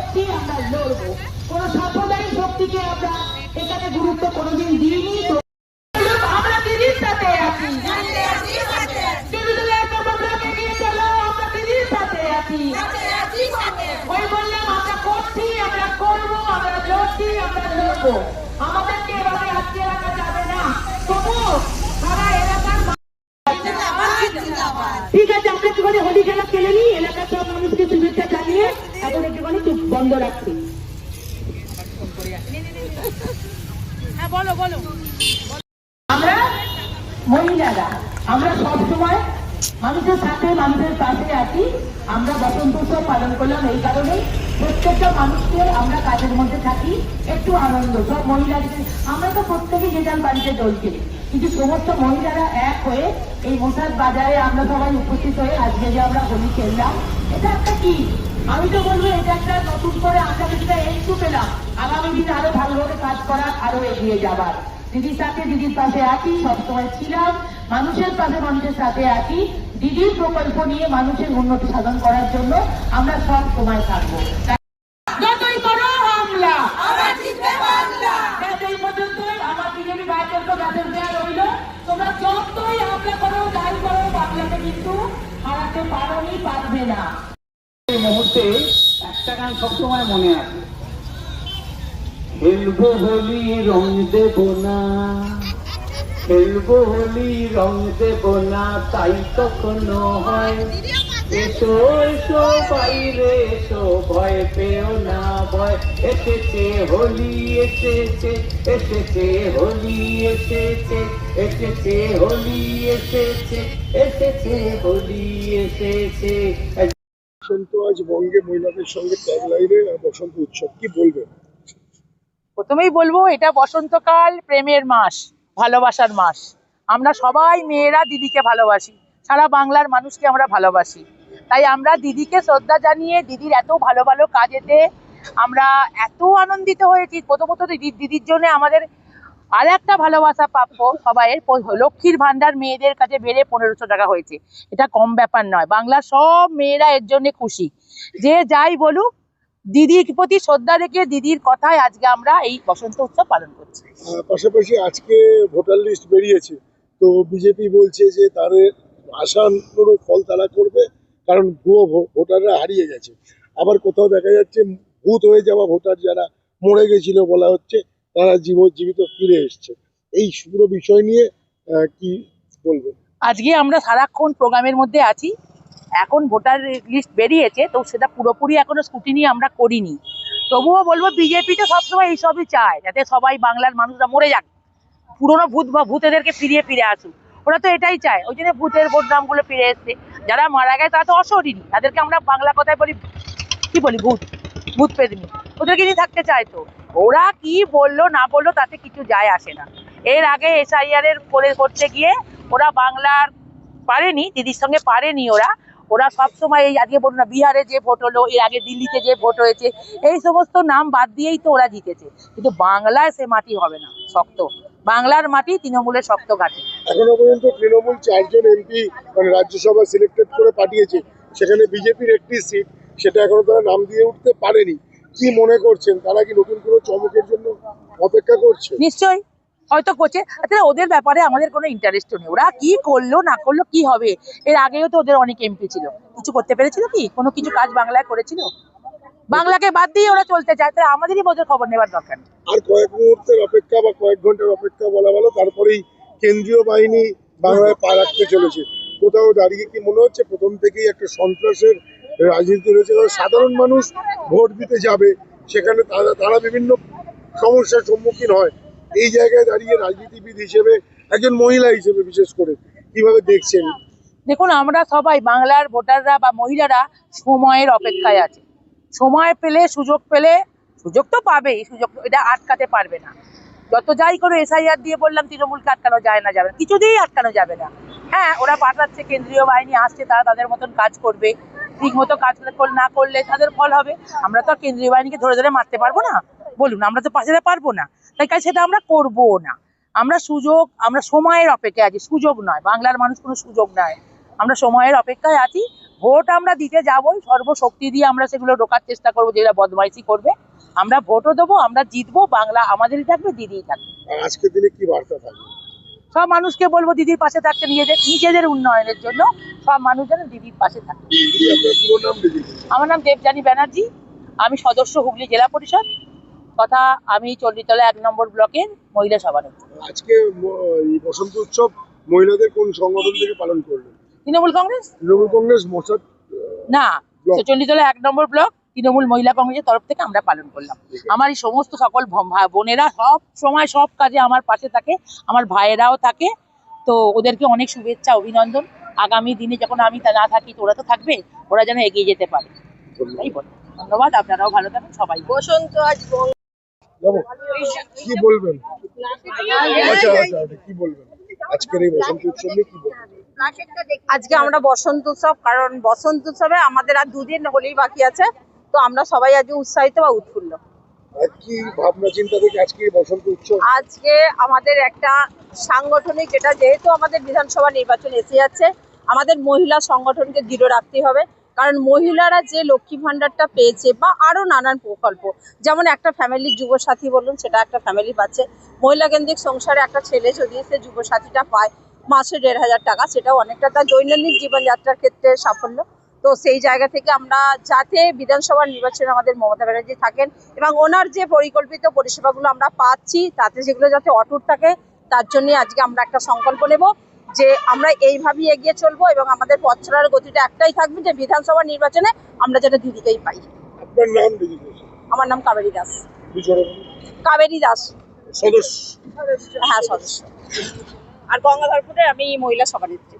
লড়ছি, আমরা লড়বো। কোন সাম্প্রদায়িক শক্তিকে আমরা এখানে গুরুত্ব কোনোদিন দিইনি। আমরা দিদির সাথে আছি, ওই বললাম আমরা করছি, আমরা করবো, আমরা লড়ছি, আমরা লড়বো। আমাদেরকে এভাবে আটকে রাখা যাবে না। তবু সারা এলাকার ঠিক আছে, আমরা একটুখানি হোলি খেলা খেলে নিই, এলাকার সব মানুষকে শুভেচ্ছা জানিয়ে এখন একটুখানি চুপ বন্ধ রাখছি। আমরা মহিলারা আমরা সবসময় মানুষের সাথে মানুষের পাশে আছি। আমরা বসন্ত উৎসব পালন করলাম এই কারণে, প্রত্যেকটা মানুষকে আমরা কাজের মধ্যে থাকি, একটু আনন্দ সব মহিলাদের। আমরা তো প্রত্যেকে যে যার বাড়িতে চলছে, কিন্তু সমস্ত মহিলারা এক হয়ে এই মশাদ বাজারে আমরা সবাই উপস্থিত হয়ে আজকে যে আমরা হোলি খেললাম, এটা একটা কি, আমি তো বলবো এটা একটা নতুন করে আমরা কিছুটা একটু পেলাম আগামী দিনে আরো ভালোভাবে কাজ করার, আরো এগিয়ে যাবার। দিদির সাথে দিদির পাশে আছি, সবসময় ছিলাম, মানুষের পাশে মানুষের সাথে আছি। দিদির প্রকল্প নিয়ে মানুষের উন্নতি সাধন করার জন্য আমরা সব সময় থাকবো। যতই করো হামলা, এই পর্যন্তই আমার বিজেপি ভাইদেরকে গাছের দেওয়া রইল। তোমরা যতই হামলা করো, যাই করো, বাংলাকে কিন্তু হারাতে পারোনি, পারবে না। এই মুহূর্তে একটা গান সবসময় মনে আছে, খেলবো হোলি রং দেব না, খেলবো হোলি রং দেব না, তাই কখনো হয়। এসো এসো বাইরে এসো, ভয় পেও না ভয়, এসেছে হোলি এসেছে, এসেছে হোলি এসেছে, এসেছে হোলি এসেছে, এসেছে হোলি এসেছে। বসন্ত আজ বঙ্গে মহিলাদের সঙ্গে ট্যাগলাইনে বসন্ত উৎসব, কি বলবেন? প্রথমেই বলবো এটা বসন্তকাল, প্রেমের মাস, ভালোবাসার মাস। আমরা সবাই মেয়েরা দিদিকে ভালোবাসি, সারা বাংলার মানুষকে আমরা ভালোবাসি। তাই আমরা দিদিকে শ্রদ্ধা জানিয়ে দিদির এত ভালো ভালো কাজেতে আমরা এত আনন্দিত হয়েছি। প্রথমত দিদির জন্য আমাদের আর একটা ভালোবাসা প্রাপ্য সবাইয়ের, লক্ষ্মীর ভান্ডার মেয়েদের কাছে বেড়ে 1500 টাকা হয়েছে। এটা কম ব্যাপার নয়, বাংলার সব মেয়েরা এর জন্য খুশি। যে যাই বলুক, দিদির প্রতি শ্রদ্ধা রেখে দিদির কথায় আজকে আমরা এই বসন্ত উৎসব পালন করছি। পাশাপাশি আজকে ভোটার লিস্ট বেরিয়েছে, তো বিজেপি বলছে যে তাদের আশানুরূপ ফল তারা করবে, কারণ ভুয়ো ভোটাররা হারিয়ে গেছে। আবার কোথাও দেখা যাচ্ছে ভূত হয়ে যাওয়া ভোটার যারা মরে গেছিল বলা হচ্ছে, তারা জীবিত ফিরে এসছে। এই পুরো বিষয় নিয়ে কি বলবেন? আজকে আমরা সারাক্ষণ প্রোগ্রামের মধ্যে আছি। এখন ভোটার লিস্ট বেরিয়েছে, তো সেটা পুরোপুরি এখনো স্কুটিনি আমরা করিনি। তবুও বলবো বিজেপি তো সবসময় এইসবই চায়, যাতে সবাই বাংলার মানুষরা মরে যাক, পুরোনো ভূত বা ভূতেদেরকে ফিরিয়ে ফিরে আসুক। ওরা তো এটাই চায়, ওই জন্য ভূতের ভোট নামগুলো ফিরে এসছে। যারা মারা গেছে তারা তো অশরীরী, তাদেরকে আমরা বাংলা কথায় বলি, কি বলি, ভূত, ভূত পেদনি, ওদেরকে নিয়ে থাকতে চায়। তো ওরা কি বললো না বললো তাতে কিছু যায় আসে না। এর আগে SIR এর করতে গিয়ে ওরা বাংলার পারেনি, দিদির সঙ্গে পারেনি। ওরা সবসময় এই আজকে বলুন না, বিহারে যে ভোট হলো, এর আগে দিল্লিতে যে ভোট হয়েছে, এই সমস্ত নাম বাদ দিয়েই তো ওরা জিতেছে। কিন্তু বাংলায় সে মাটি হবে না, শক্ত বাংলার মাটি তৃণমূলের শক্ত ঘাঁটি। এখনো পর্যন্ত তৃণমূল 4 জন MP মানে রাজ্যসভা সিলেক্টেড করে পাঠিয়েছে, সেখানে বিজেপির একটি সিট, সেটা এখনো তারা নাম দিয়ে উঠতে পারেনি। কি মনে করছেন, তারা কি নতুন কোনো চমকের জন্য অপেক্ষা করছে? নিশ্চয়ই হয়তো করছে। আসলে ওদের ব্যাপারে আমাদের কোনো ইন্টারেস্ট নেই, ওরা কি করলো না করলো কি হবে। এর আগেও তো ওদের অনেক MP ছিল, কিছু করতে পেরেছিল কি, কোনো কিছু কাজ বাংলায় করেছিল? বাংলাকে বাদ দিয়ে ওরা চলতে চায়, তাহলে আমাদেরই ওদের খবর নেবার দরকার নেই। আর কয়েক মুহূর্তের অপেক্ষা বা কয়েক ঘন্টার অপেক্ষা বলা ভালো, তারপরেই কেন্দ্রীয় বাহিনী বাংলায় পা রাখতে চলেছে। কোথাও দাঁড়িয়ে কি মনে হচ্ছে প্রথম থেকেই একটা সন্ত্রাসের রাজনীতি রয়েছে? সাধারণ মানুষ ভোট দিতে যাবে, সেখানে তারা বিভিন্ন সমস্যার সম্মুখীন হয়। এই জায়গায় দাঁড়িয়ে রাজনীতিবিদ হিসেবে, একজন মহিলা হিসেবে বিশেষ করে কিভাবে দেখছেন? দেখুন, আমরা সবাই বাংলার ভোটাররা বা মহিলারা সময়ের অপেক্ষায় আছে। সময় পেলে, সুযোগ পেলে, সুযোগ তো পাবেই, সুযোগ এটা আটকাতে পারবে না। যত যাই করে SIR দিয়ে বললাম তৃণমূলকে আটকানো যায় না, যাবে না, কিছুতেই আটকানো যাবে না। হ্যাঁ, ওরা পাঠাচ্ছে, কেন্দ্রীয় বাহিনী আসছে, তারা তাদের মতন কাজ করবে। ঠিক মতো কাজ না করলে তাদের ফল হবে। আমরা তো কেন্দ্রীয় বাহিনীকে ধরে ধরে মারতে পারবো না, বলুন, আমরা তো পাশে পারবো না। তাই কাজ সেটা আমরা করবো না। আমরা সময়ের অপেক্ষায় আছি, সুযোগ নয়। বাংলার মানুষ কোনো সুযোগ নয়, আমরা সময়ের অপেক্ষায় আছি। ভোট আমরা দিতে যাবই, সর্বশক্তি দিয়ে আমরা সেগুলো রোকার চেষ্টা করবো, যেটা বদমাইশি করবে। আমরা ভোটও দেবো, আমরা জিতবো, বাংলা আমাদেরই থাকবে, দিদিই থাকবে। আর আজকের দিনে কি বার্তা থাকবে? সব মানুষকে বলবো দিদির পাশে থাকতে, নিজেদের উন্নয়নের জন্য সব মানুষ যেন দিদির পাশে থাকে। দিদি, আপনার পুরো নাম দিদি? আমার নাম দেবযানী ব্যানার্জি, আমি সদস্য হুগলি জেলা পরিষদ তথা আমি চণ্ডীতলা 1 নম্বর ব্লকের মহিলা সভানেত্রী। আজকে এই বসন্ত উৎসব মহিলাদের কোন সংগঠন থেকে পালন করলেন? তৃণমূল কংগ্রেস তৃণমূল কংগ্রেস মশাদ না, ব্লক। চণ্ডীতলা 1 নম্বর ব্লক তৃণমূল মহিলা কংগ্রেসের তরফ থেকে আমরা পালন করলাম। আমার এই সমস্ত সকল বোনেরা সব সময় সব কাজে আমার পাশে থাকে, আমার ভাইয়েরাও থাকে, তো ওদেরকে অনেক শুভেচ্ছা অভিনন্দন। আগামী দিনে যখন আমি না থাকি তো ওরা তো থাকবে, ওরা যেন এগিয়ে যেতে পারে, তাই বলি। ধন্যবাদ, আপনারাও ভালো থাকেন সবাই। বসন্ত আজ যাবো। কি বলবেন? আচ্ছা আচ্ছা, কি বলবেন আজকের এই বসন্ত উৎসব নিয়ে? কি বলবেন? আজকে আমরা বসন্ত উৎসব, কারণ বসন্ত উৎসবে আমাদের আর 2 দিন হলেই বাকি আছে, তো আমরা সবাই আজকে উৎসাহিত বা উৎফুল্ল। আর কি ভাবনা চিন্তা থেকে আজকে এই বসন্ত উৎসব? আজকে আমাদের একটা সাংগঠনিক, যেটা যেহেতু আমাদের বিধানসভা নির্বাচন এসে যাচ্ছে, আমাদের মহিলা সংগঠনকে দৃঢ় রাখতে হবে। কারণ মহিলারা যে লক্ষ্মী ভান্ডারটা পেয়েছে বা আরো নানান প্রকল্প, যেমন একটা ফ্যামিলির যুবসাথী বলুন, সেটা একটা ফ্যামিলি পাচ্ছে। মহিলা কেন্দ্রিক সংসারে একটা ছেলে যদি সে যুবসাথীটা পায় মাসে 1,500 টাকা, সেটাও অনেকটা তার দৈনন্দিন জীবনযাত্রার ক্ষেত্রে সাফল্য। তো সেই জায়গা থেকে আমরা যাতে বিধানসভা নির্বাচনে আমাদের মমতা ব্যানার্জি থাকেন এবং ওনার যে পরিকল্পিত পরিষেবাগুলো আমরা পাচ্ছি তাতে সেগুলো যাতে অটুট থাকে, তার জন্য আজকে আমরা একটা সংকল্প নেব যে আমরা এইভাবেই এগিয়ে চলবো এবং আমাদের পথ চলার গতিটা একটাই থাকবে যে বিধানসভা নির্বাচনে আমরা যেন দিদিকেই পাই। আপনার নাম দিদি? আমার নাম কাবেরী দাস। বিজয় কাবেরী দাস, সদস্য। হ্যাঁ সদস্য। আর গঙ্গাধরপুরে আমি মহিলা সভানেত্রী।